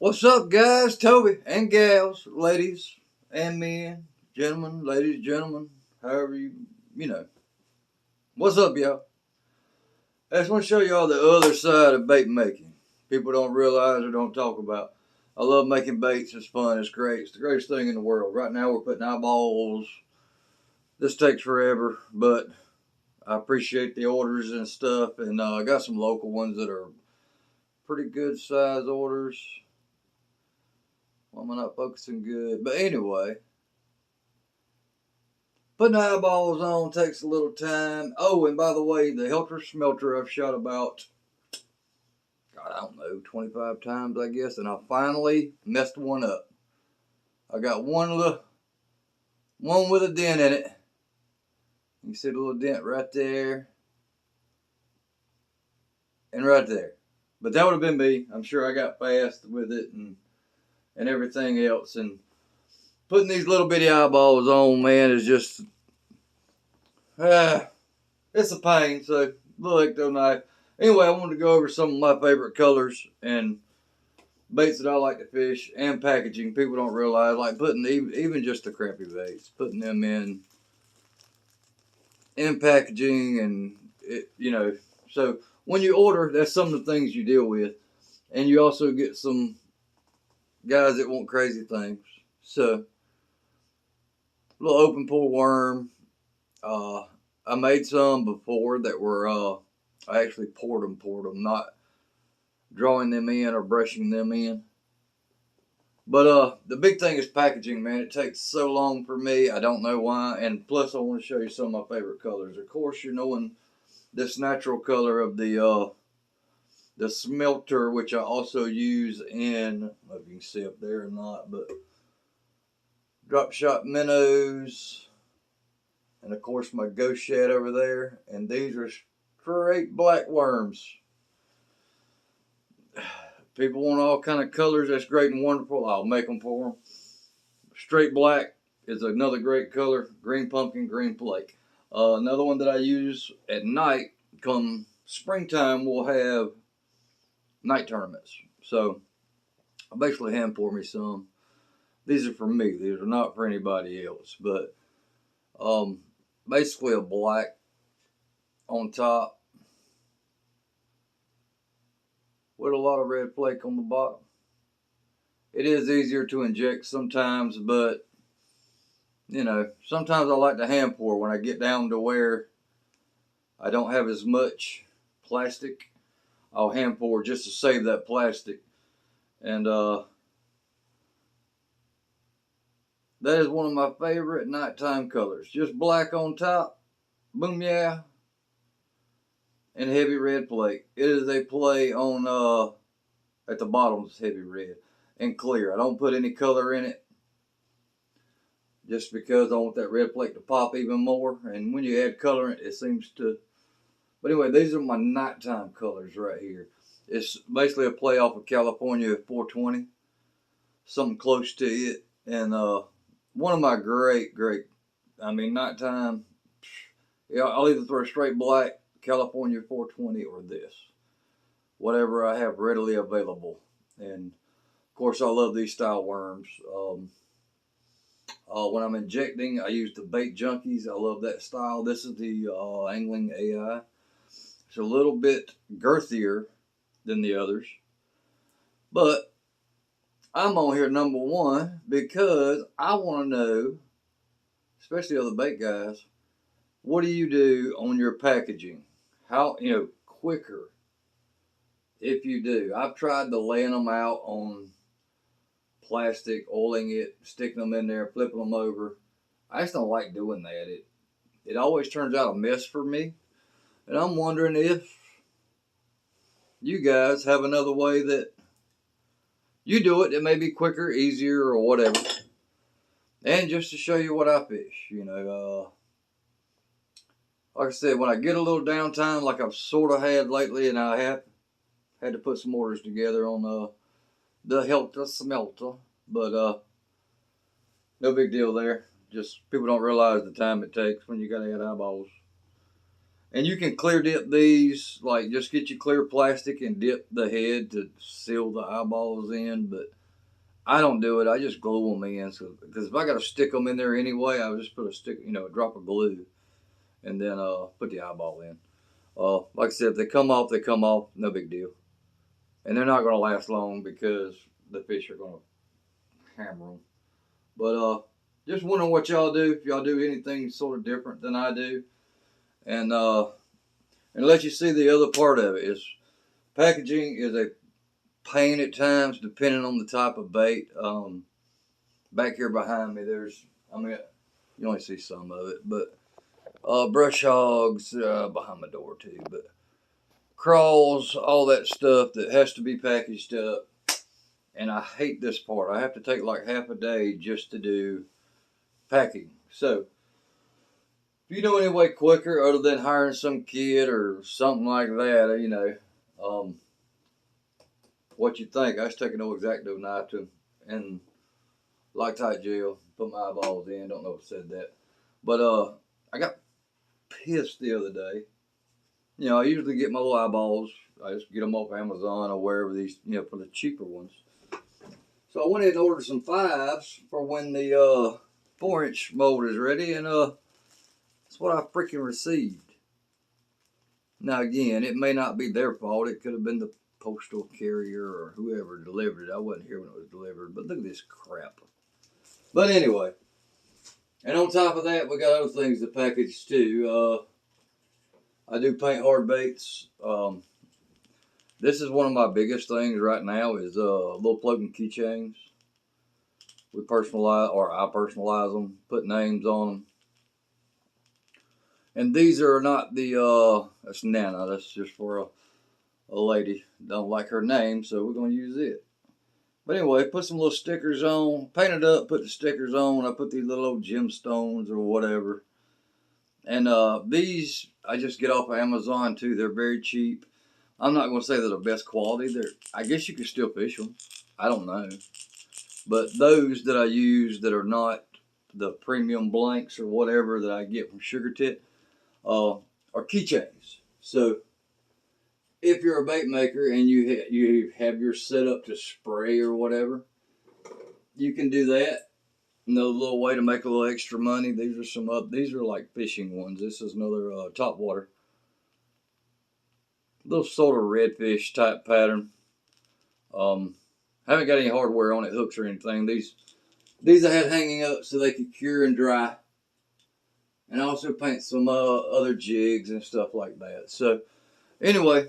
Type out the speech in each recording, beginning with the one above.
What's up, guys? Toby and gals, ladies and men, gentlemen, ladies, gentlemen, however you know. What's up, y'all? I just want to show y'all the other side of bait making. People don't realize or don't talk about. I love making baits. It's fun. It's great. It's the greatest thing in the world. Right now, we're putting eyeballs. This takes forever, but I appreciate the orders and stuff. And I got some local ones that are pretty good size orders. Why am I not focusing good? But anyway, putting eyeballs on takes a little time. Oh, and by the way, the Helter Smelter I've shot about, God, I don't know, 25 times, I guess, and I finally messed one up. I got one with a dent in it. You see the little dent right there and right there. But that would have been me. I'm sure I got fast with it and everything else. And putting these little bitty eyeballs on, man, is just, it's a pain. So, little ecto knife. Anyway, I wanted to go over some of my favorite colors and baits that I like to fish and packaging. People don't realize, like putting even just the crappy baits, putting them in packaging and So when you order, that's some of the things you deal with, and you also get some guys that want crazy things. So a little open pool worm. I made some before that were I actually poured them, not drawing them in or brushing them in. But the big thing is packaging, man. It takes so long for me. I don't know why. And plus, I want to show you some of my favorite colors. Of course, you're knowing this natural color of the smelter, which I also use in, I don't know if you can see up there or not, but drop shot minnows, and of course my ghost shad over there. And these are straight black worms. People want all kind of colors. That's great and wonderful. I'll make them for them. Straight black is another great color. Green pumpkin, green flake. Another one that I use at night, come springtime, we'll have night tournaments. So I basically hand pour me some. These are for me. These are not for anybody else. But basically a black on top with a lot of red flake on the bottom. It is easier to inject sometimes, but sometimes I like to hand pour when I get down to where I don't have as much plastic. I'll hand pour just to save that plastic. And that is one of my favorite nighttime colors. Just black on top. Boom, yeah. And heavy red flake. It is a play on, at the bottom is heavy red and clear. I don't put any color in it just because I want that red flake to pop even more. And when you add color in it, it seems to. But anyway, these are my nighttime colors right here. It's basically a play off of California 420. Something close to it. And one of my great, nighttime. Yeah, I'll either throw straight black California 420 or this. Whatever I have readily available. And of course, I love these style worms. When I'm injecting, I use the Bait Junkies. I love that style. This is the Angling AI. It's a little bit girthier than the others. But I'm on here number one because I want to know, especially other bait guys, what do you do on your packaging? How, quicker if you do. I've tried to laying them out on plastic, oiling it, sticking them in there, flipping them over. I just don't like doing that. It always turns out a mess for me. And I'm wondering if you guys have another way that you do it that may be quicker, easier, or whatever. And just to show you what I fish, like I said, when I get a little downtime, like I've sort of had lately, and I have had to put some orders together on the Helter Smelter, but no big deal there. Just people don't realize the time it takes when you got to add eyeballs. And you can clear dip these, like just get your clear plastic and dip the head to seal the eyeballs in. But I don't do it. I just glue them in. So, because if I got to stick them in there anyway, I just put a stick, a drop of glue, and then put the eyeball in. Like I said, if they come off, they come off. No big deal. And they're not going to last long because the fish are going to hammer them. But just wondering what y'all do. If y'all do anything sort of different than I do. And let you see the other part of it is packaging is a pain at times depending on the type of bait. Back here behind me, you only see some of it, but brush hogs behind my door too, but crawls, all that stuff that has to be packaged up. And I hate this part. I have to take like half a day just to do packing. So if you know any way quicker other than hiring some kid or something like that, what you think? I just take an old X-Acto knife to and Loctite gel, put my eyeballs in. Don't know if I said that, but I got pissed the other day. I usually get my little eyeballs. I just get them off Amazon or wherever these, for the cheaper ones. So I went ahead and ordered some 5s for when the 4-inch mold is ready, and that's what I freaking received. Now again, it may not be their fault. It could have been the postal carrier or whoever delivered it. I wasn't here when it was delivered, but look at this crap. But anyway, and on top of that, we got other things to package too. I do paint hard baits. This is one of my biggest things right now is little floating keychains. I personalize them, put names on them. And these are not that's Nana. That's just for a lady. Don't like her name, so we're going to use it. But anyway, put some little stickers on, paint it up, put the stickers on. I put these little old gemstones or whatever. And these I just get off of Amazon too. They're very cheap. I'm not going to say they're the best quality. I guess you can still fish them. I don't know. But those that I use that are not the premium blanks or whatever that I get from Sugar Tit are keychains. So if you're a bait maker and you have your setup to spray or whatever, you can do that. Another little way to make a little extra money. These are like fishing ones. This is another top water. Little sort of redfish type pattern. Haven't got any hardware on it, hooks or anything. These I had hanging up so they could cure and dry. And I also paint some other jigs and stuff like that. So anyway,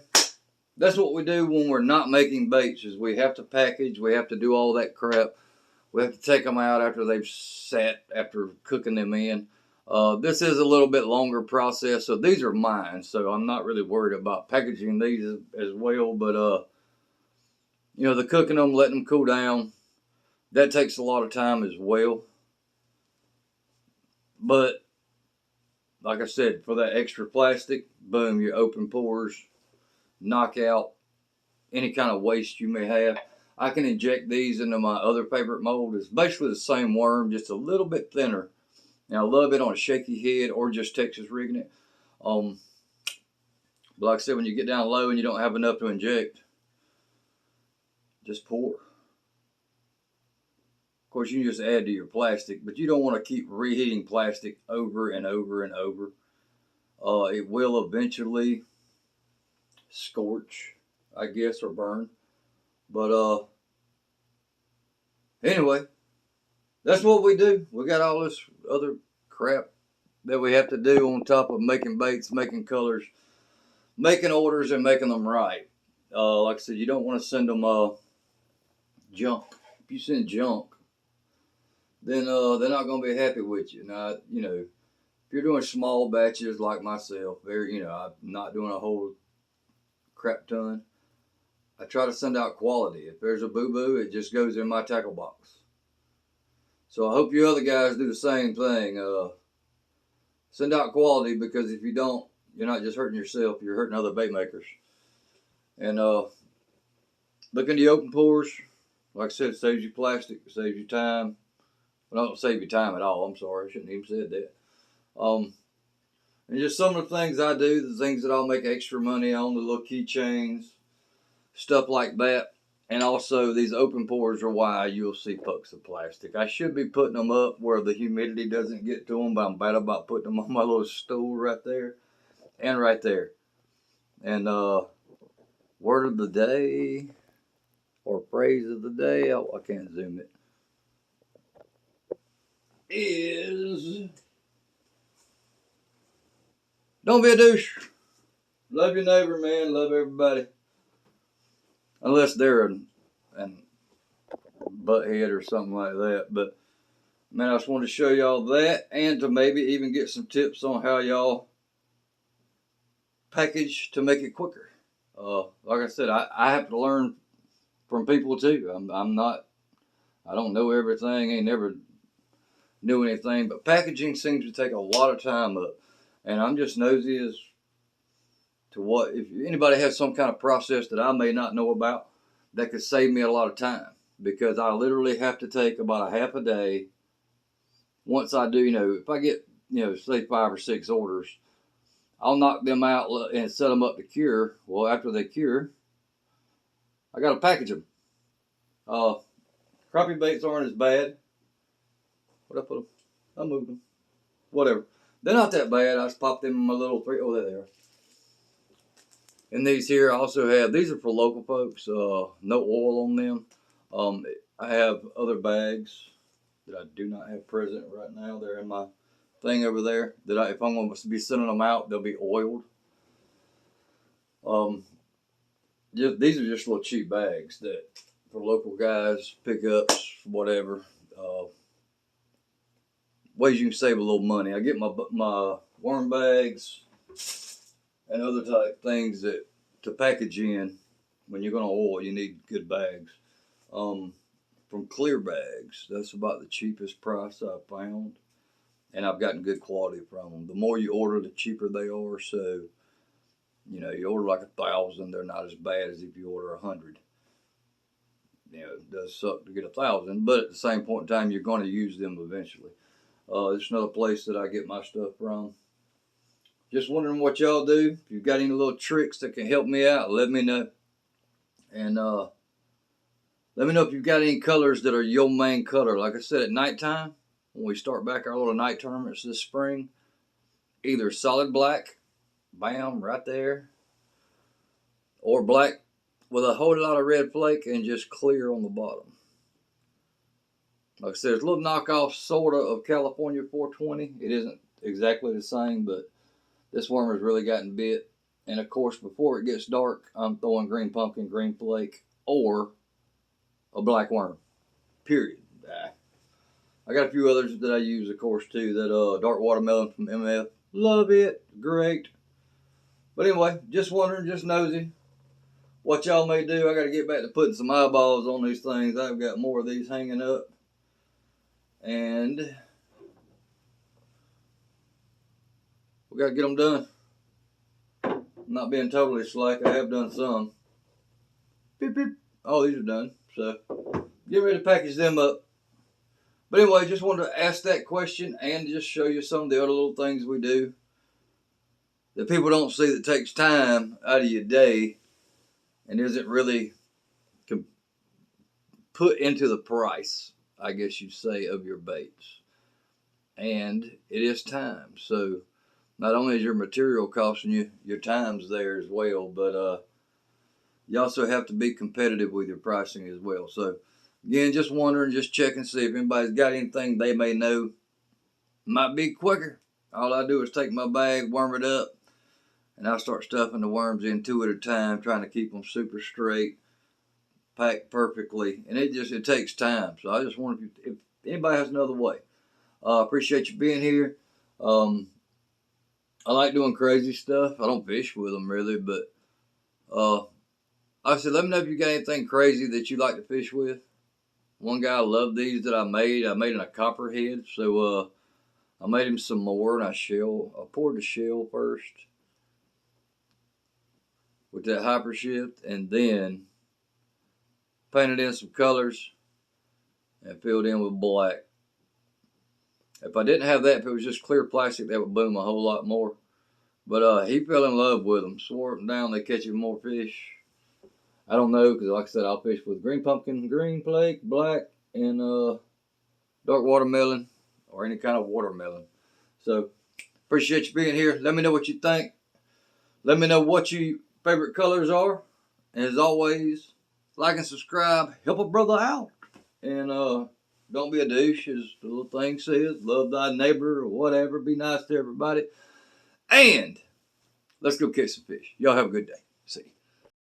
that's what we do when we're not making baits is we have to package. We have to do all that crap. We have to take them out after they've sat, after cooking them in. This is a little bit longer process. So these are mine. So I'm not really worried about packaging these as well. But, the cooking them, letting them cool down, that takes a lot of time as well. But like I said, for that extra plastic, boom, your open pores, knock out any kind of waste you may have. I can inject these into my other favorite mold. It's basically the same worm, just a little bit thinner. Now I love it on a shaky head or just Texas rigging it. But like I said, when you get down low and you don't have enough to inject, just pour. Of course, you can just add to your plastic, but you don't want to keep reheating plastic over and over and over. It will eventually scorch, I guess, or burn. But anyway, that's what we do. We got all this other crap that we have to do on top of making baits, making colors, making orders, and making them right. Like I said, you don't want to send them junk. If you send junk, then they're not going to be happy with you. Now, if you're doing small batches like myself, I'm not doing a whole crap ton. I try to send out quality. If there's a boo-boo, it just goes in my tackle box. So I hope you other guys do the same thing. Send out quality, because if you don't, you're not just hurting yourself, you're hurting other bait makers. And look in the open pores. Like I said, it saves you plastic, it saves you time. Well, it don't save you time at all. I'm sorry, I shouldn't have even said that. And just some of the things I do, the things that I'll make extra money on, the little keychains, stuff like that. And also these open pores are why you'll see pucks of plastic. I should be putting them up where the humidity doesn't get to them, but I'm bad about putting them on my little stool right there and right there. And word of the day or phrase of the day, I can't zoom it, is don't be a douche. Love your neighbor, man. Love everybody. Unless they're an butthead or something like that. But, man, I just wanted to show y'all that and to maybe even get some tips on how y'all package to make it quicker. Like I said, I have to learn from people too. I don't know everything, ain't never knew anything, but packaging seems to take a lot of time up. And I'm just nosy as to what, if anybody has some kind of process that I may not know about that could save me a lot of time, because I literally have to take about a half a day. Once I do, if I get, say 5 or 6 orders, I'll knock them out and set them up to cure. Well, after they cure, I got to package them. Crappie baits aren't as bad. What I put them? I moved them. Whatever. They're not that bad. I just pop them in my little there they are. And these here I also have, these are for local folks, no oil on them. I have other bags that I do not have present right now. They're in my thing over there that if I'm going to be sending them out, they'll be oiled. These are just little cheap bags that for local guys, pickups, whatever. Ways you can save a little money. I get my worm bags and other type things that to package in. When you're going to oil, you need good bags. From Clear Bags, that's about the cheapest price I've found, and I've gotten good quality from them. The more you order, the cheaper they are. So, you order like 1,000, they're not as bad as if you order 100. It does suck to get 1,000, but at the same point in time, you're going to use them eventually. This is another place that I get my stuff from. Just wondering what y'all do. If you've got any little tricks that can help me out, let me know. And let me know if you've got any colors that are your main color. Like I said, at nighttime, when we start back our little night tournaments this spring, either solid black, bam, right there, or black with a whole lot of red flake and just clear on the bottom. Like I said, it's a little knockoff sort of California 420. It isn't exactly the same, but this worm has really gotten bit. And of course, before it gets dark, I'm throwing green pumpkin, green flake, or a black worm. Period. I got a few others that I use, of course, too. That dark watermelon from MF. Love it. Great. But anyway, just wondering, just nosy, what y'all may do. I got to get back to putting some eyeballs on these things. I've got more of these hanging up. And we got to get them done. I'm not being totally slack. I have done some. Beep, beep. Oh, these are done. So, get ready to package them up. But anyway, just wanted to ask that question and just show you some of the other little things we do that people don't see that takes time out of your day and isn't really put into the price, I guess you'd say, of your baits. And it is time. So not only is your material costing you, your time's there as well, but you also have to be competitive with your pricing as well. So again, just wondering, just checking, see if anybody's got anything they may know might be quicker. All I do is take my bag, worm it up, and I start stuffing the worms in 2 at a time, trying to keep them super straight, packed perfectly, and it takes time. So I just wonder if anybody has another way. Appreciate you being here. I like doing crazy stuff. I don't fish with them really, but like I said, let me know if you got anything crazy that you like to fish with. One guy loved these that I made in a copperhead, so I made him some more, and I poured the shell first with that hyper shift, and then painted in some colors and filled in with black. If I didn't have that, if it was just clear plastic, that would boom a whole lot more. But he fell in love with them. Swore them down they catch him more fish. I don't know, because like I said, I'll fish with green pumpkin, green flake, black, and dark watermelon, or any kind of watermelon. So, appreciate you being here. Let me know what you think. Let me know what your favorite colors are. And as always, like and subscribe. Help a brother out. And don't be a douche, as the little thing says. Love thy neighbor or whatever. Be nice to everybody. And let's go catch some fish. Y'all have a good day. See you.